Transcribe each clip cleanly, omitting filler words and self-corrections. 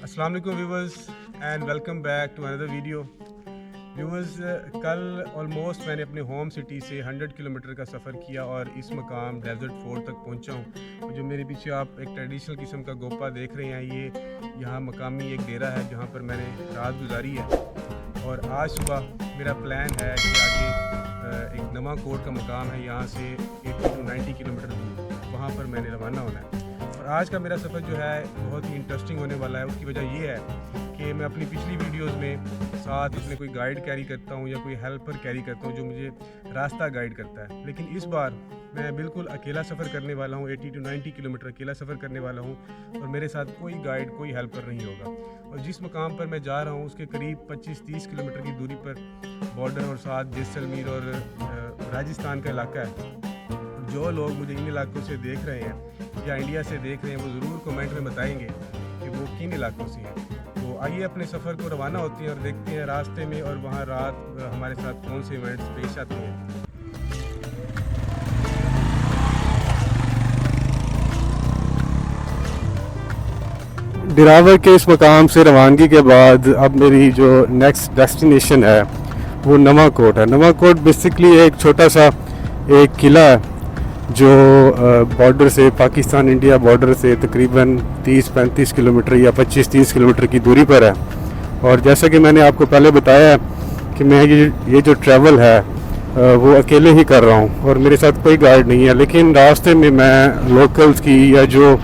अस्सलाम वालेकुम viewers and welcome back to another video. Viewers, कल ऑलमोस्ट मैंने अपने होम सिटी से 100 किलोमीटर का सफ़र किया और इस मकाम डेजर्ट फोर्ट तक पहुंचा हूं। जो मेरे पीछे आप एक ट्रेडिशनल किस्म का गोपा देख रहे हैं, ये यहाँ मकामी एक डेरा है जहाँ पर मैंने रात गुजारी है। और आज सुबह मेरा प्लान है कि आगे एक नवा कोट का मकाम है, यहाँ से 80 to 90 किलोमीटर दूर, वहाँ पर मैंने रवाना होना है। और आज का मेरा सफ़र जो है बहुत ही इंटरेस्टिंग होने वाला है। उसकी वजह ये है कि मैं अपनी पिछली वीडियोस में साथ इसमें कोई गाइड कैरी करता हूँ या कोई हेल्पर कैरी करता हूँ जो मुझे रास्ता गाइड करता है, लेकिन इस बार मैं बिल्कुल अकेला सफ़र करने वाला हूँ। 80 to 90 किलोमीटर अकेला सफ़र करने वाला हूँ और मेरे साथ कोई गाइड कोई हेल्पर नहीं होगा। और जिस मकाम पर मैं जा रहा हूँ उसके करीब 25-30 किलोमीटर की दूरी पर बॉर्डर और साथ जैसलमेर और राजस्थान का इलाका है। जो लोग मुझे इन इलाकों से देख रहे हैं या इंडिया से देख रहे हैं वो ज़रूर कमेंट में बताएंगे कि वो किन इलाकों से हैं। तो आइए अपने सफ़र को रवाना होते हैं और देखते हैं रास्ते में और वहाँ रात हमारे साथ कौन से इवेंट्स पेश आते हैं। डिरावर के इस मकाम से रवानगी के बाद अब मेरी जो नेक्स्ट डेस्टिनेशन है वो नवा कोट है। नवा कोट बेसिकली एक छोटा सा एक किला है जो बॉर्डर से, पाकिस्तान इंडिया बॉर्डर से तकरीबन 30-35 किलोमीटर या 25-30 किलोमीटर की दूरी पर है। और जैसा कि मैंने आपको पहले बताया है कि मैं ये जो ट्रैवल है वो अकेले ही कर रहा हूँ और मेरे साथ कोई गाइड नहीं है। लेकिन रास्ते में मैं लोकल्स की या जो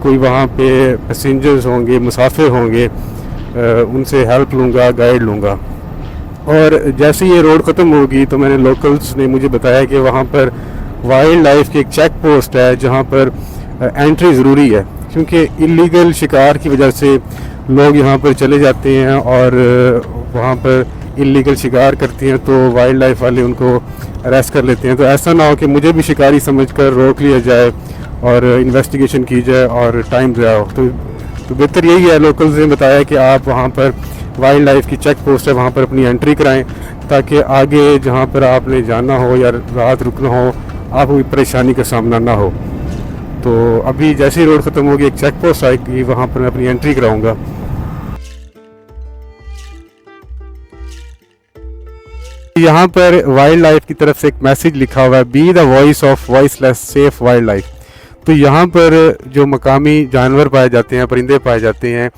कोई वहाँ पे पैसेंजर्स होंगे, मुसाफिर होंगे, उनसे हेल्प लूँगा, गाइड लूँगा। और जैसे ये रोड ख़त्म होगी तो मैंने लोकल्स ने मुझे बताया कि वहाँ पर वाइल्ड लाइफ की एक चेक पोस्ट है जहाँ पर एंट्री ज़रूरी है, क्योंकि इलीगल शिकार की वजह से लोग यहाँ पर चले जाते हैं और वहाँ पर इलीगल शिकार करते हैं तो वाइल्ड लाइफ वाले उनको अरेस्ट कर लेते हैं। तो ऐसा ना हो कि मुझे भी शिकारी समझकर रोक लिया जाए और इन्वेस्टिगेशन की जाए और टाइम ज़ाया हो। तो बेहतर यही है, लोकल्स ने बताया कि आप वहाँ पर वाइल्ड लाइफ की चेक पोस्ट है, वहाँ पर अपनी एंट्री कराएं ताकि आगे जहाँ पर आपने जाना हो या रात रुकना हो आपको कोई परेशानी का सामना ना हो। तो अभी जैसे ही रोड ख़त्म होगी एक चेक पोस्ट आएगी, वहाँ पर मैं अपनी एंट्री कराऊंगा। यहाँ पर वाइल्ड लाइफ की तरफ से एक मैसेज लिखा हुआ है, be the voice of voiceless safe wild life. तो यहाँ पर जो मकामी जानवर पाए जाते हैं, परिंदे पाए जाते हैं,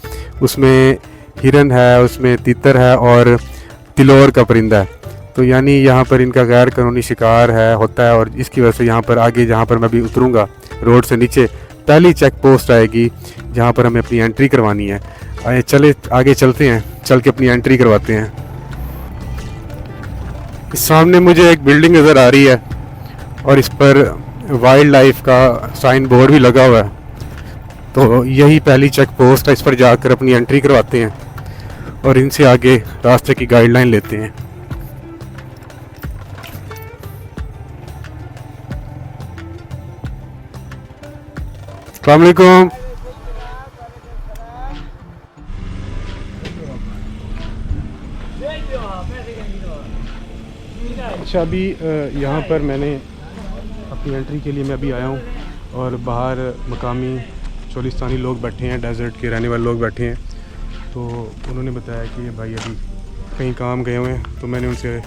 उसमें हिरन है, उसमें तीतर है और तिलोर का परिंदा है। तो यानी यहाँ पर इनका गैर कानूनी शिकार होता है और इसकी वजह से यहाँ पर आगे जहाँ पर मैं भी उतरूँगा रोड से नीचे पहली चेक पोस्ट आएगी जहाँ पर हमें अपनी एंट्री करवानी है। आइए चले आगे चलते हैं, चल के अपनी एंट्री करवाते हैं। इस सामने मुझे एक बिल्डिंग नज़र आ रही है और इस पर वाइल्ड लाइफ का साइन बोर्ड भी लगा हुआ है। तो यही पहली चेक पोस्ट है, इस पर जाकर अपनी एंट्री करवाते हैं और इनसे आगे रास्ते की गाइडलाइन लेते हैं। अस्सलाम वालेकुम। अच्छा, अभी यहाँ पर मैंने अपनी एंट्री के लिए मैं अभी आया हूँ और बाहर मकामी चोलिस्तानी लोग बैठे हैं, डेजर्ट के रहने वाले लोग बैठे हैं। तो उन्होंने बताया कि ये भाई अभी कहीं काम गए हुए हैं। तो मैंने उनसे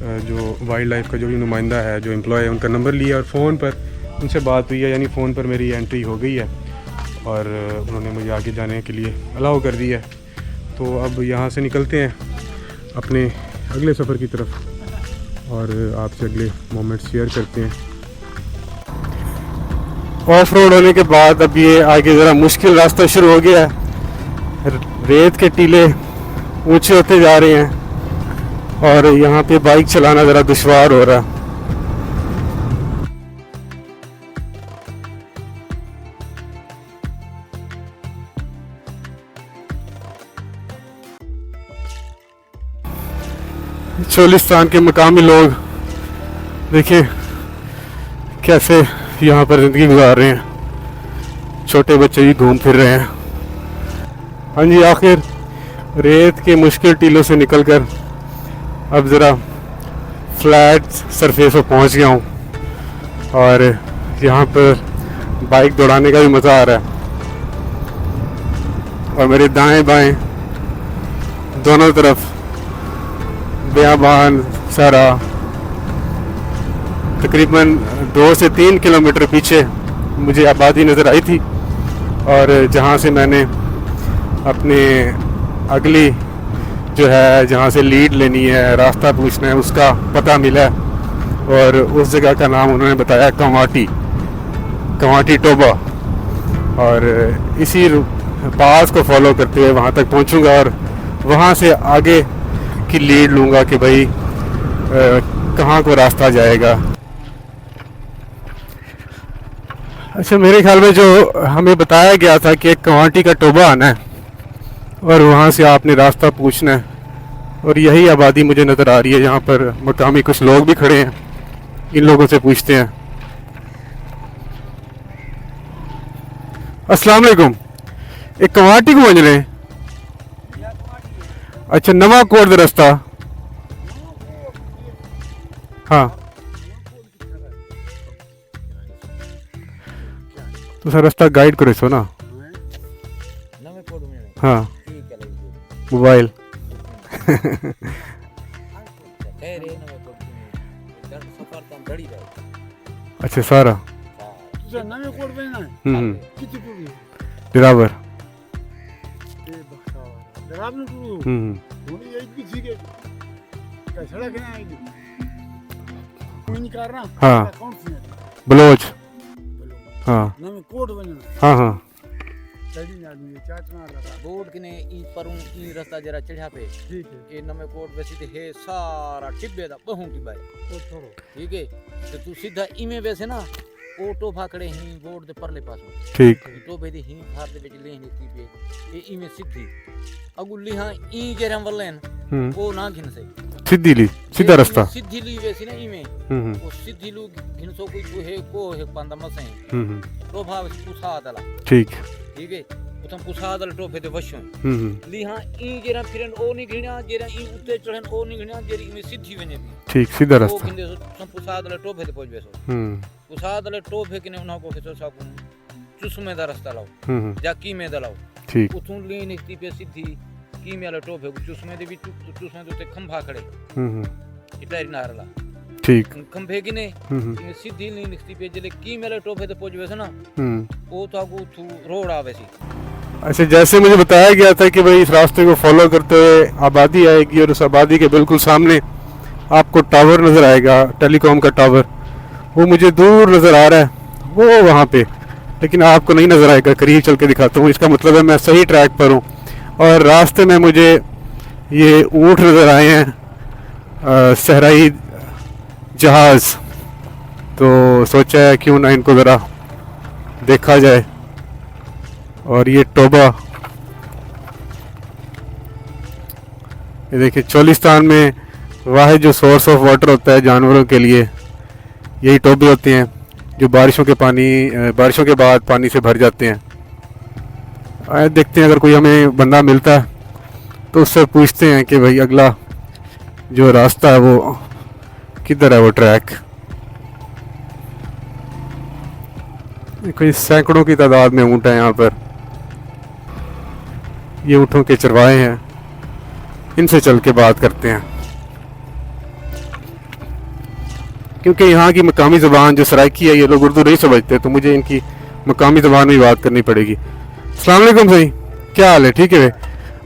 जो वाइल्ड लाइफ का जो भी नुमाइंदा है, जो एम्प्लॉय है, उनका नंबर लिया और फ़ोन पर उनसे बात हुई है, यानी फ़ोन पर मेरी एंट्री हो गई है और उन्होंने मुझे आगे जाने के लिए अलाउ कर दिया है। तो अब यहाँ से निकलते हैं अपने अगले सफ़र की तरफ और आपसे अगले मोमेंट्स शेयर करते हैं। ऑफ रोड होने के बाद अब ये आगे ज़रा मुश्किल रास्ता शुरू हो गया है। रेत के टीले ऊंचे होते जा रहे हैं और यहाँ पे बाइक चलाना ज़रा दुश्वार हो रहा है। चोलिस्तान के मकामी लोग देखिए कैसे यहाँ पर ज़िंदगी गुजार रहे हैं, छोटे बच्चे भी घूम फिर रहे हैं। हाँ जी, आखिर रेत के मुश्किल टीलों से निकलकर अब ज़रा फ्लैट सरफेस पर पहुँच गया हूँ और यहाँ पर बाइक दौड़ाने का भी मज़ा आ रहा है। और मेरे दाएं बाएं दोनों तरफ बियाबान सारा। तकरीबन 2 से 3 किलोमीटर पीछे मुझे आबादी नज़र आई थी, और जहाँ से मैंने अपने अगली जो है जहाँ से लीड लेनी है, रास्ता पूछना है, उसका पता मिला। और उस जगह का नाम उन्होंने बताया कंवाटी टोबा, और इसी पास को फॉलो करते हुए वहाँ तक पहुँचूँगा और वहाँ से आगे की लीड लूँगा कि भाई कहाँ को रास्ता जाएगा। अच्छा, मेरे ख्याल में जो हमें बताया गया था कि एक कंवाटी का टोबा आना है और वहाँ से आपने रास्ता पूछना है, और यही आबादी मुझे नज़र आ रही है। यहाँ पर मकामी कुछ लोग भी खड़े हैं, इन लोगों से पूछते हैं। अस्सलाम वालेकुम, एक कंवाटी को बज रहे हैं? अच्छा, नवा कोट दा रास्ता। हाँ, तो सर रास्ता गाइड करो सो ना। हाँ, मोबाइल। अच्छा, सारा ड्राइवर। हाँ, बलोच। हाँ हाँ हाँ, बोर्ड किने ई परू ई रास्ता जरा चढ़ा पे ठीक है। ए नमे कोट वैसी ते है सारा टिब्बे दा बहु टिब्बा है, ठीक है। तो तू सीधा इमे वैसे ना ऑटो फाकड़े ही बोर्ड दे परले पासों, ठीक। तो बेदी ही भार दे विच लेने टिब्बे ए इमे सीधी अगुली हां ई जेरम वलेन वो ना घिन से सीधी ली, सीधा रास्ता सीधी ली वैसी ना इमे वो सीधी लू घिन सो कोई है पंदा मसे तो भाव पुसा दला, ठीक ठीक है। उतम पुसा दल टोफे दे वशो ली हां ई जेरा फिरन ओ नी घिना जेरा ई उते चढ़न ओ नी घिना जेरी इमे सीधी वने भी, ठीक सीधा रास्ता। ओ किंदे सो पुसा दल टोफे दे पहुंच बेसो पुसा दल टोफे किने उना को केसो साकू चुसमे दा रास्ता लाओ जा की में दलाओ, ठीक। उतुन ली निस्ती पे सीधी की में ला टोफे चुसमे दे भी चुसमे दे खंभा खड़े इटारी नारला, ठीक। खंभे किने सीधी ली निस्ती पे जले की में ला टोफे दे पहुंच बेसो ना ओ ताकू थू रोड आवे सी। अच्छा, जैसे मुझे बताया गया था कि भाई इस रास्ते को फॉलो करते हुए आबादी आएगी और उस आबादी के बिल्कुल सामने आपको टावर नज़र आएगा, टेलीकॉम का टावर। वो मुझे दूर नज़र आ रहा है, वो वहाँ पे, लेकिन आपको नहीं नज़र आएगा। करीब चल के दिखाता हूँ, इसका मतलब है मैं सही ट्रैक पर हूँ। और रास्ते में मुझे ये ऊँट नज़र आए हैं, सहराई जहाज़, तो सोचा है क्यों ना इनको ज़रा देखा जाए। और ये टोबा, ये देखिए, चोलिस्तान में वाहिद जो सोर्स ऑफ वाटर होता है जानवरों के लिए, यही टोबे होते हैं जो बारिशों के बाद पानी से भर जाते हैं। आए देखते हैं, अगर कोई हमें बंदा मिलता है तो उससे पूछते हैं कि भाई अगला जो रास्ता है वो किधर है, वो ट्रैक। कोई सैकड़ों की तादाद में ऊँट है यहाँ पर, ये ऊँटों के चरवाहे हैं, इनसे चल के बात करते हैं। क्योंकि यहाँ की मकामी ज़बान जो सराइकी है, ये लोग उर्दू नहीं समझते, तो मुझे इनकी मकामी ज़बान में बात करनी पड़ेगी। अस्सलाम वालेकुम भाई, क्या हाल है? ठीक है।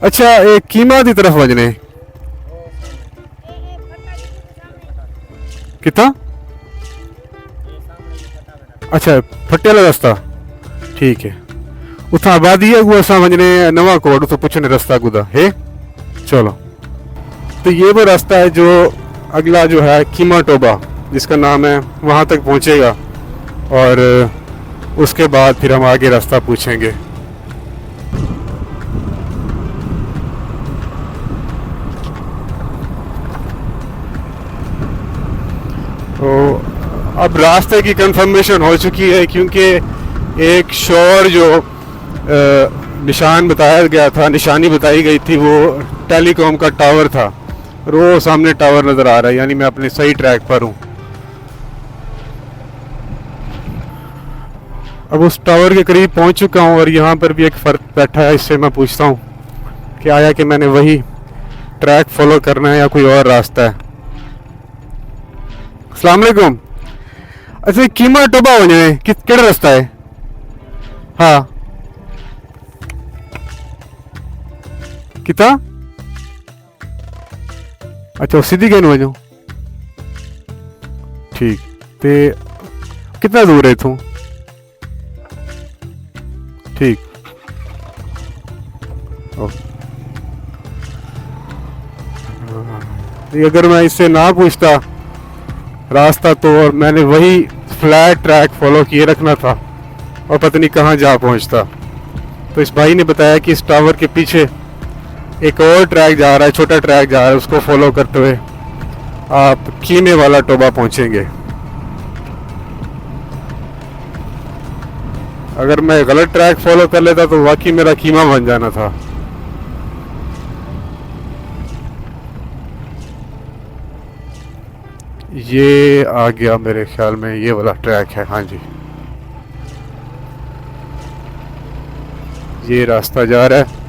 अच्छा, एक कीमा की तरफ बजने कितना? अच्छा, फट्टे वाला रास्ता, ठीक है। उतना आबादी है वो समझने नवा कोट तो पूछने रास्ता कुदा है। चलो, तो ये वो रास्ता है जो अगला जो है कीमा टोबा जिसका नाम है, वहाँ तक पहुँचेगा और उसके बाद फिर हम आगे रास्ता पूछेंगे। तो अब रास्ते की कंफर्मेशन हो चुकी है, क्योंकि एक शोर जो निशान बताया गया था, निशानी बताई गई थी, वो टेलीकॉम का टावर था और वो सामने टावर नज़र आ रहा है, यानी मैं अपने सही ट्रैक पर हूँ। अब उस टावर के करीब पहुंच चुका हूं और यहाँ पर भी एक फ़र्द बैठा है, इससे मैं पूछता हूँ कि आया कि मैंने वही ट्रैक फॉलो करना है या कोई और रास्ता है। अस्सलाम वालेकुम। अच्छा कीमा टोबा हो जाए केड़ा रास्ता है? हाँ कितना? अच्छा सीधी गए हो जाओ, ठीक। ते कितना दूर है इथों? ठीक। अगर मैं इससे ना पूछता रास्ता तो और मैंने वही फ्लैट ट्रैक फॉलो किए रखना था और पता नहीं कहाँ जा पहुँचता। तो इस भाई ने बताया कि इस टावर के पीछे एक और ट्रैक जा रहा है, छोटा ट्रैक जा रहा है, उसको फॉलो करते हुए आप कीमे वाला टोबा पहुँचेंगे। अगर मैं गलत ट्रैक फॉलो कर लेता तो वाकई मेरा कीमा बन जाना था। ये आ गया मेरे ख्याल में, ये वाला ट्रैक है। हाँ जी ये रास्ता जा रहा है।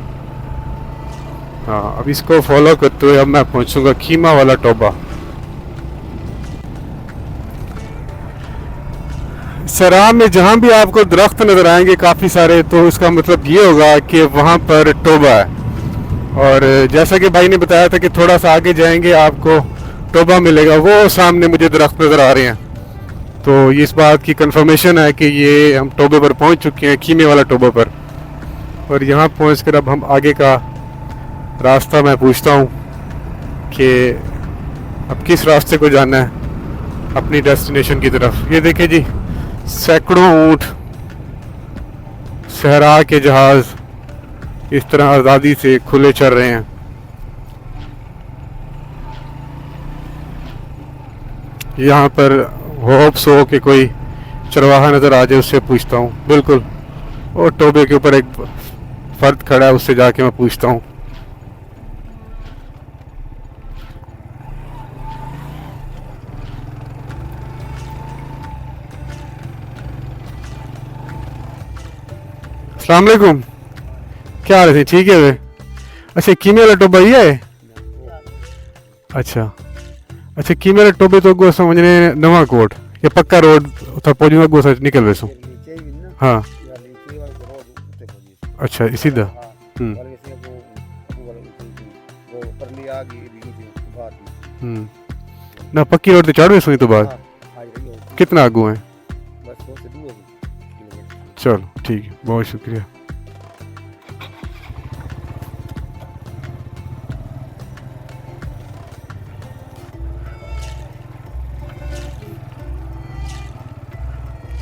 हाँ अब इसको फॉलो करते हुए अब मैं पहुंचूंगा कीमा वाला टोबा। सराह में जहाँ भी आपको दरख्त नज़र आएंगे काफ़ी सारे, तो इसका मतलब ये होगा कि वहाँ पर टोबा है। और जैसा कि भाई ने बताया था कि थोड़ा सा आगे जाएंगे आपको टोबा मिलेगा, वो सामने मुझे दरख्त नज़र आ रहे हैं। तो ये इस बात की कंफर्मेशन है कि ये हम टोबे पर पहुँच चुके हैं, कीमे वाला टोबा पर। और यहाँ पहुँच कर अब हम आगे का रास्ता मैं पूछता हूँ कि अब किस रास्ते को जाना है अपनी डेस्टिनेशन की तरफ। ये देखिए जी सैकड़ों ऊँट, सहरा के जहाज़ इस तरह आज़ादी से खुले चल रहे हैं। यहाँ पर होप्स हो कि कोई चरवाहा नज़र आ जाए, उससे पूछता हूँ। बिल्कुल और टोबे के ऊपर एक फ़र्द खड़ा है, उससे जाके मैं पूछता हूँ। अस्सलाम वालेकुम, क्या हाल है? ठीक है वे? अच्छा कीमे वाला टोबा ही है? अच्छा अच्छा कीमे वाले टोबे तो अगो समझने नवा कोट या पक्का रोड उथा पहुंचूंगा अगो सच निकल वैसो। हाँ अच्छा इसी दा ना पक्की रोड ते चढ़ वैसो तो बाद कितना आगू है? चलो ठीक है, बहुत शुक्रिया।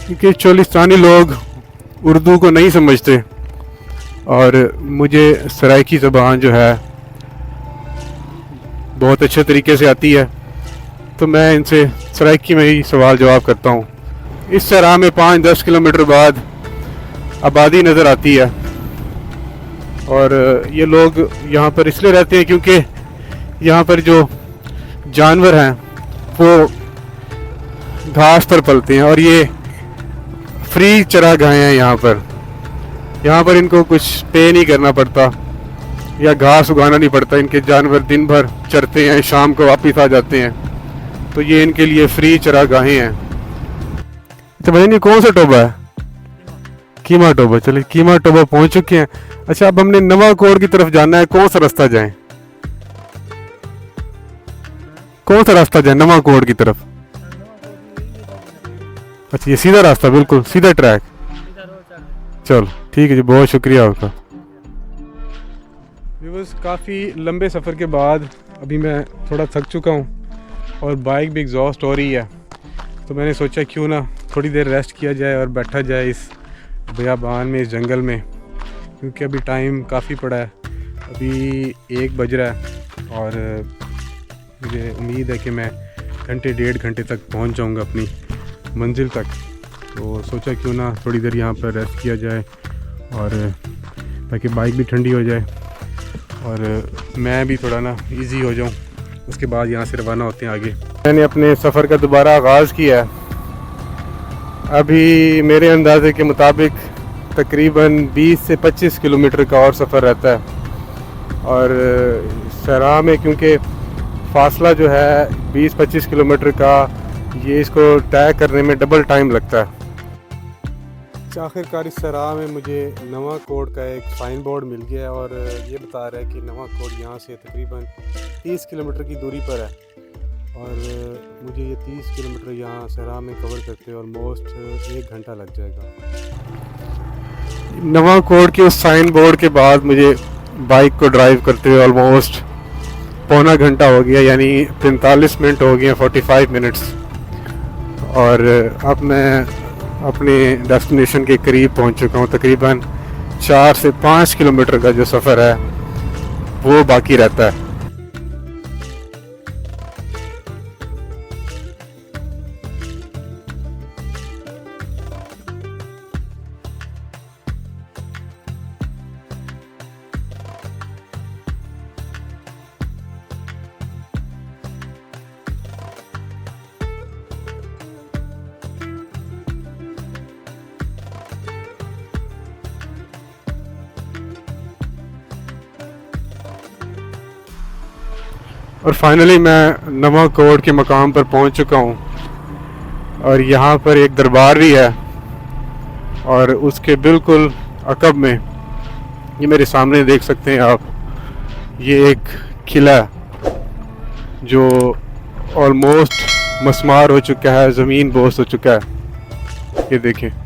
क्योंकि चोलिस्तानी लोग उर्दू को नहीं समझते और मुझे सराइकी ज़बान जो है बहुत अच्छे तरीके से आती है, तो मैं इनसे सराइकी में ही सवाल जवाब करता हूँ। इस सराह में 5-10 किलोमीटर बाद आबादी नज़र आती है और ये लोग यहाँ पर इसलिए रहते हैं क्योंकि यहाँ पर जो जानवर हैं वो घास पर पलते हैं और ये फ्री चरागाहें हैं। यहाँ पर इनको कुछ पे नहीं करना पड़ता या घास उगाना नहीं पड़ता। इनके जानवर दिन भर चरते हैं, शाम को वापस आ जाते हैं, तो ये इनके लिए फ्री चरागाहें हैं। तो भाई नहीं कौन सा टोबा है? कीमा टोबा। चलिए कीमा टोबा पहुंच चुके हैं। अच्छा अब हमने नवाकोट की तरफ जाना है, कौन सा रास्ता जाएं? कौन सा रास्ता जाए नवाकोट की तरफ? अच्छा ये सीधा रास्ता, बिल्कुल सीधा ट्रैक। चलो ठीक है जी, बहुत शुक्रिया आपका। व्यूअर्स काफ़ी लंबे सफ़र के बाद अभी मैं थोड़ा थक चुका हूँ और बाइक भी एग्जॉस्ट हो रही है, तो मैंने सोचा क्यों ना थोड़ी देर रेस्ट किया जाए और बैठा जाए इस बियाबान में, इस जंगल में, क्योंकि अभी टाइम काफ़ी पड़ा है। अभी 1 बज रहा है और मुझे उम्मीद है कि मैं 1-1.5 घंटे तक पहुंच जाऊंगा अपनी मंजिल तक। तो सोचा क्यों ना थोड़ी देर यहाँ पर रेस्ट किया जाए और ताकि बाइक भी ठंडी हो जाए और मैं भी थोड़ा ना इजी हो जाऊँ। उसके बाद यहाँ से रवाना होते हैं आगे। मैंने अपने सफ़र का दोबारा आगाज़ किया है अभी मेरे अंदाजे के मुताबिक तकरीबन 20 से 25 किलोमीटर का और सफ़र रहता है। और सराह में क्योंकि फासला जो है 20-25 किलोमीटर का, ये इसको तय करने में डबल टाइम लगता है। आखिरकार इस सराह में मुझे नवा कोट का एक साइन बोर्ड मिल गया और ये बता रहा है कि नवा कोट यहाँ से तकरीबन 30 किलोमीटर की दूरी पर है और मुझे ये 30 किलोमीटर यहाँ सराह में कवर करते ऑलमोस्ट 1 घंटा लग जाएगा। नवा कोट के उस साइन बोर्ड के बाद मुझे बाइक को ड्राइव करते हुए ऑलमोस्ट पौना घंटा हो गया, यानी 45 मिनट हो गए, 45 मिनट्स। और अब मैं अपने डेस्टिनेशन के करीब पहुंच चुका हूं। तकरीबन 4 से 5 किलोमीटर का जो सफ़र है वो बाकी रहता है। और फाइनली मैं नवा कोट के मकाम पर पहुंच चुका हूं और यहाँ पर एक दरबार भी है और उसके बिल्कुल अकब में ये मेरे सामने देख सकते हैं आप, ये एक किला जो ऑलमोस्ट मस्मार हो चुका है, ज़मीन बोस हो चुका है। ये देखें।